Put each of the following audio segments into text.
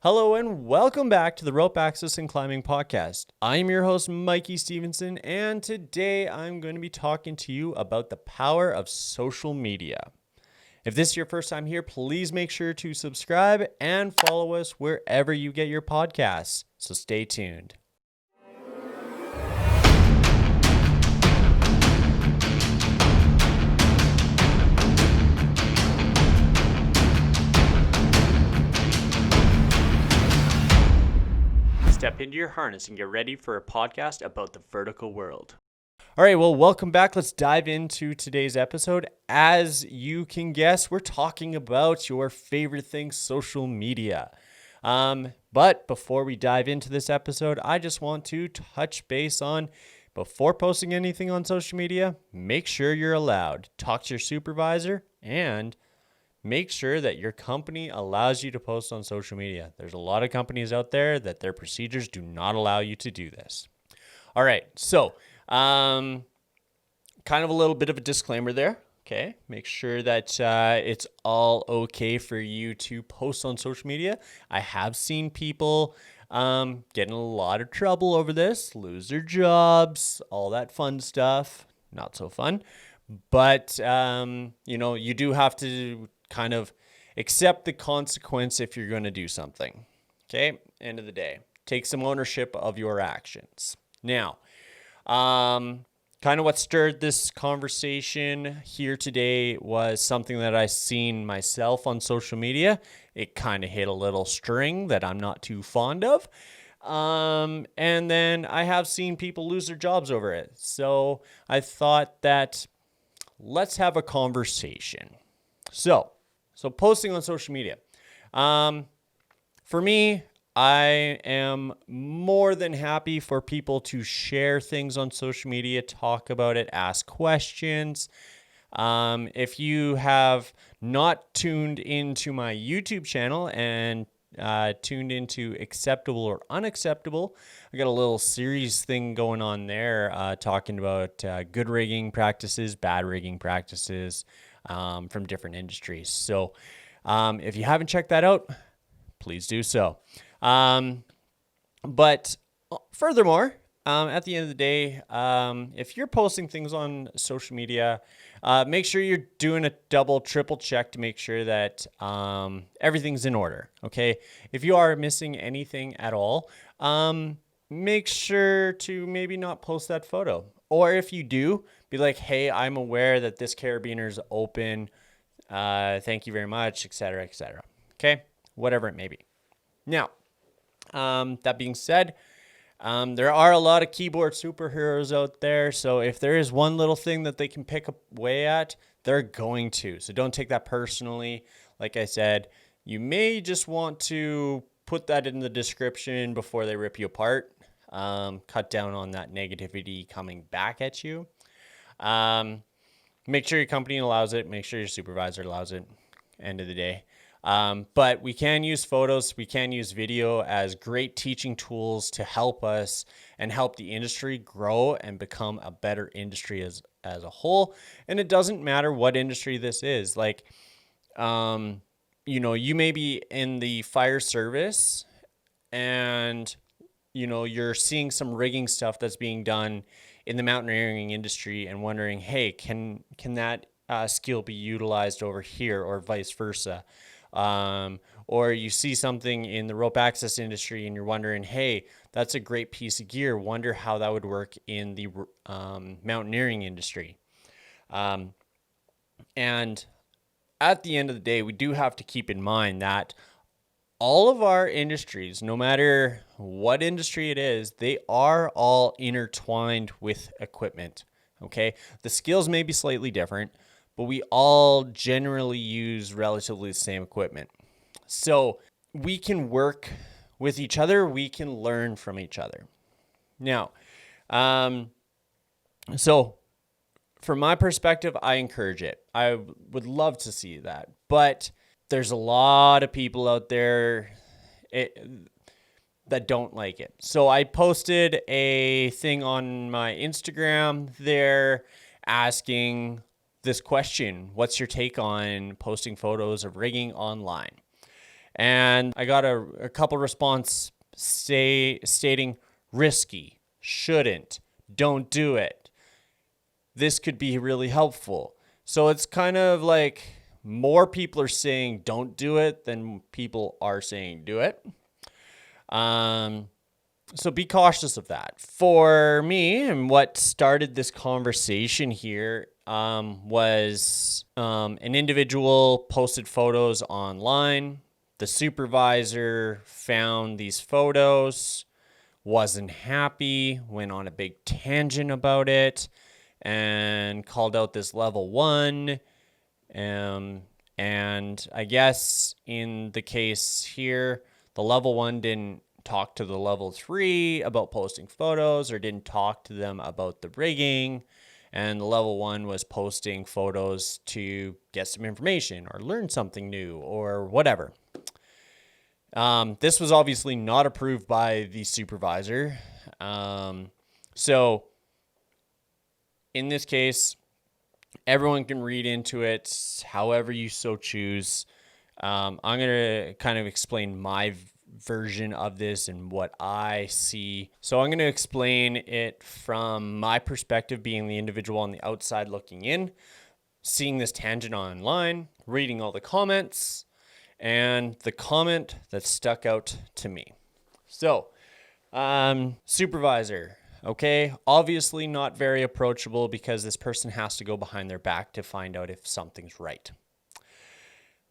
Hello and welcome back to the Rope Access and Climbing Podcast. I'm your host, Mikey Stevenson, and today I'm going to be talking to you about the power of social media. If this is your first time here, please make sure to subscribe and follow us wherever you get your podcasts. So stay tuned. Step into your harness and get ready for a podcast about the vertical world. All right, well, welcome back. Let's dive into today's episode. As you can guess, we're talking about your favorite thing, social media. But before we dive into this episode, I just want to touch base on, before posting anything on social media, make sure you're allowed. Talk to your supervisor and make sure that your company allows you to post on social media. There's a lot of companies out there that their procedures do not allow you to do this. All right, so kind of a little bit of a disclaimer there. Okay, make sure that it's all okay for you to post on social media. I have seen people get in a lot of trouble over this, lose their jobs, all that fun stuff. Not so fun. But, you do have to kind of accept the consequence if you're going to do something. Okay, end of the day. Take some ownership of your actions. Now, kind of what stirred this conversation here today was something that I seen myself on social media. It kind of hit a little string that I'm not too fond of. And then I have seen people lose their jobs over it. So I thought that let's have a conversation. So posting on social media. For me, I am more than happy for people to share things on social media, talk about it, ask questions. If you have not tuned into my YouTube channel and tuned into acceptable or unacceptable, I got a little series thing going on there talking about good rigging practices, bad rigging practices from different industries. So if you haven't checked that out, please do so. But furthermore, at the end of the day, if you're posting things on social media, make sure you're doing a double, triple check to make sure that everything's in order. Okay. If you are missing anything at all, make sure to maybe not post that photo. Or if you do, be like, hey, I'm aware that this carabiner's open. Thank you very much, et cetera, et cetera. Okay. Whatever it may be. Now, that being said, there are a lot of keyboard superheroes out there. So if there is one little thing that they can pick away at, they're going to. So don't take that personally. Like I said, you may just want to put that in the description before they rip you apart. Cut down on that negativity coming back at you. Make sure your company allows it. Make sure your supervisor allows it. End of the day. But we can use photos, we can use video as great teaching tools to help us and help the industry grow and become a better industry as a whole. And it doesn't matter what industry this is. Like, you may be in the fire service and, you're seeing some rigging stuff that's being done in the mountaineering industry and wondering, hey, can that skill be utilized over here or vice versa? Or you see something in the rope access industry and you're wondering, hey, that's a great piece of gear. Wonder how that would work in the mountaineering industry. And at the end of the day, we do have to keep in mind that all of our industries, no matter what industry it is, they are all intertwined with equipment. Okay. The skills may be slightly different, but we all generally use relatively the same equipment. So we can work with each other. We can learn from each other. Now, so from my perspective, I encourage it. I would love to see that. But there's a lot of people out there that don't like it. So I posted a thing on my Instagram there asking this question: what's your take on posting photos of rigging online? And I got a couple response stating risky, shouldn't, don't do it. This could be really helpful. So it's kind of like more people are saying don't do it than people are saying do it. So be cautious of that. For me, and what started this conversation here was an individual posted photos online. The supervisor found these photos, wasn't happy, went on a big tangent about it, and called out this level 1. And I guess in the case here, the level 1 didn't talk to the level 3 about posting photos, or didn't talk to them about the rigging. And the level 1 was posting photos to get some information or learn something new or whatever. This was obviously not approved by the supervisor. So in this case, everyone can read into it however you so choose. I'm going to kind of explain my version of this and what I see. So I'm going to explain it from my perspective, being the individual on the outside looking in, seeing this tangent online, reading all the comments, and the comment that stuck out to me. So, supervisor, okay, obviously not very approachable because this person has to go behind their back to find out if something's right.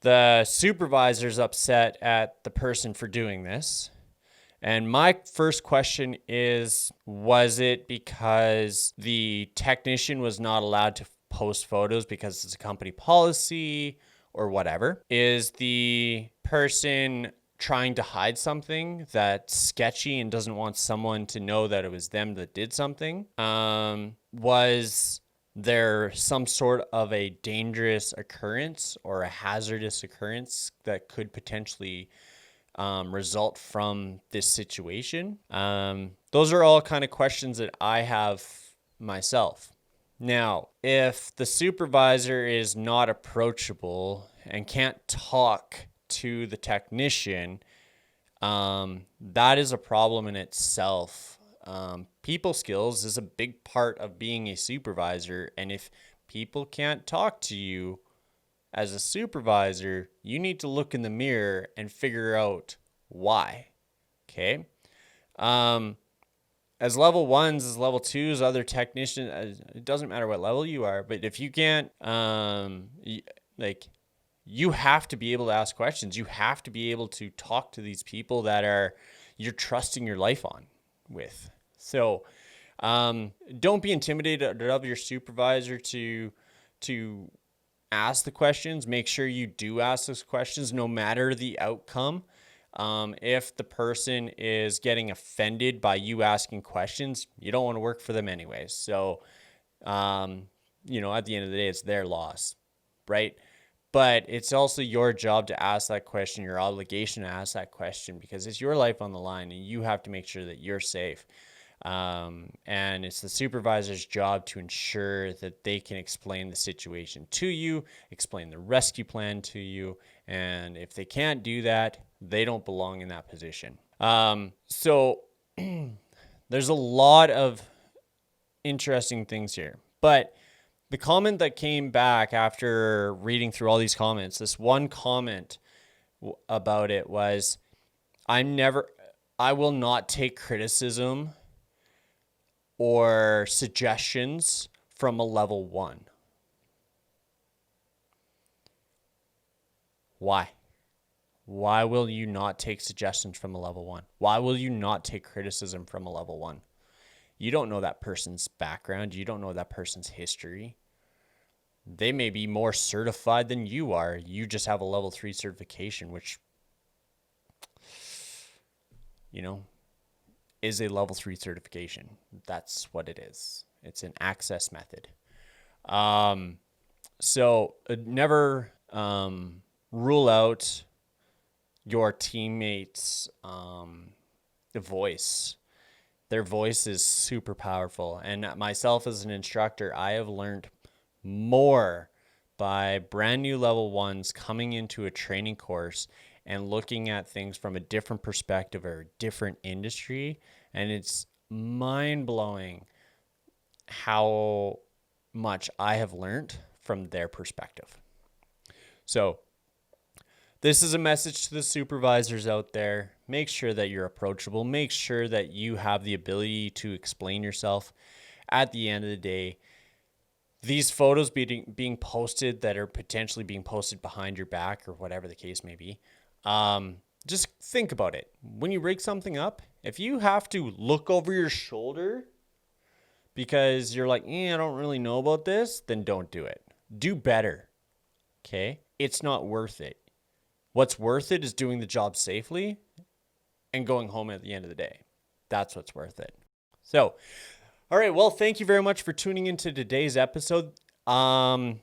The supervisor's upset at the person for doing this. And my first question is, was it because the technician was not allowed to post photos because it's a company policy or whatever? Is the person trying to hide something that's sketchy and doesn't want someone to know that it was them that did something? Was there some sort of a dangerous occurrence or a hazardous occurrence that could potentially result from this situation? Those are all kind of questions that I have myself. Now, if the supervisor is not approachable and can't talk to the technician, that is a problem in itself. People skills is a big part of being a supervisor. And if people can't talk to you as a supervisor, you need to look in the mirror and figure out why. Okay. As level 1s, as level 2s, other technicians, it doesn't matter what level you are, but if you can't, you have to be able to ask questions. You have to be able to talk to these people that you're trusting your life on with. So don't be intimidated of your supervisor to ask the questions. Make sure you do ask those questions no matter the outcome. If the person is getting offended by you asking questions, you don't want to work for them anyways. So, at the end of the day, it's their loss, right? But it's also your job to ask that question, your obligation to ask that question, because it's your life on the line and you have to make sure that you're safe. And it's the supervisor's job to ensure that they can explain the situation to you, explain the rescue plan to you. And if they can't do that, they don't belong in that position. So there's a lot of interesting things here, but the comment that came back after reading through all these comments, this one comment about it was, I will not take criticism or suggestions from a level 1. Why? Why will you not take suggestions from a level 1? Why will you not take criticism from a level 1? You don't know that person's background. You don't know that person's history. They may be more certified than you are. You just have a level 3 certification, which, is a level 3 certification. That's what it is. It's an access method. So never rule out your teammates' voice. Their voice is super powerful. And myself as an instructor, I have learned more by brand new level 1s coming into a training course and looking at things from a different perspective or a different industry. And it's mind-blowing how much I have learned from their perspective. So this is a message to the supervisors out there. Make sure that you're approachable. Make sure that you have the ability to explain yourself. At the end of the day, these photos being posted that are potentially being posted behind your back or whatever the case may be, just think about it. When you rig something up, if you have to look over your shoulder because you're like, I don't really know about this, then don't do it. Do better, okay? It's not worth it. What's worth it is doing the job safely and going home at the end of the day. That's what's worth it. So, all right, well, thank you very much for tuning into today's episode. A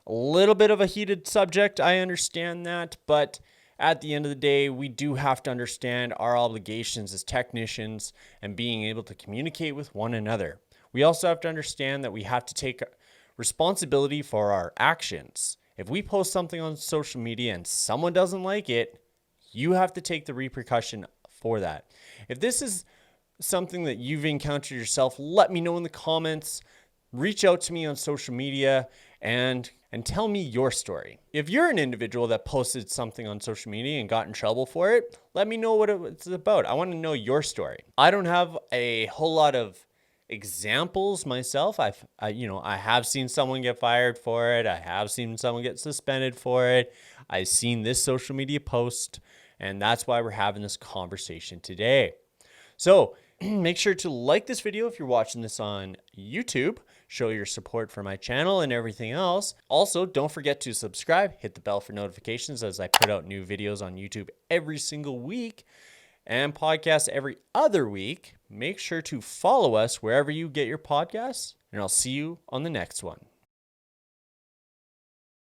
little bit of a heated subject, I understand that, but at the end of the day, we do have to understand our obligations as technicians and being able to communicate with one another. We also have to understand that we have to take responsibility for our actions. If we post something on social media and someone doesn't like it, you have to take the repercussion for that. If this is something that you've encountered yourself, let me know in the comments. Reach out to me on social media and tell me your story. If you're an individual that posted something on social media and got in trouble for it, let me know what it's about. I want to know your story. I don't have a whole lot of examples myself. I have seen someone get fired for it. I have seen someone get suspended for it. I've seen this social media post, and that's why we're having this conversation today. So make sure to like this video if you're watching this on YouTube. Show your support for my channel and everything else. Also, don't forget to subscribe. Hit the bell for notifications as I put out new videos on YouTube every single week and podcasts every other week. Make sure to follow us wherever you get your podcasts, and I'll see you on the next one.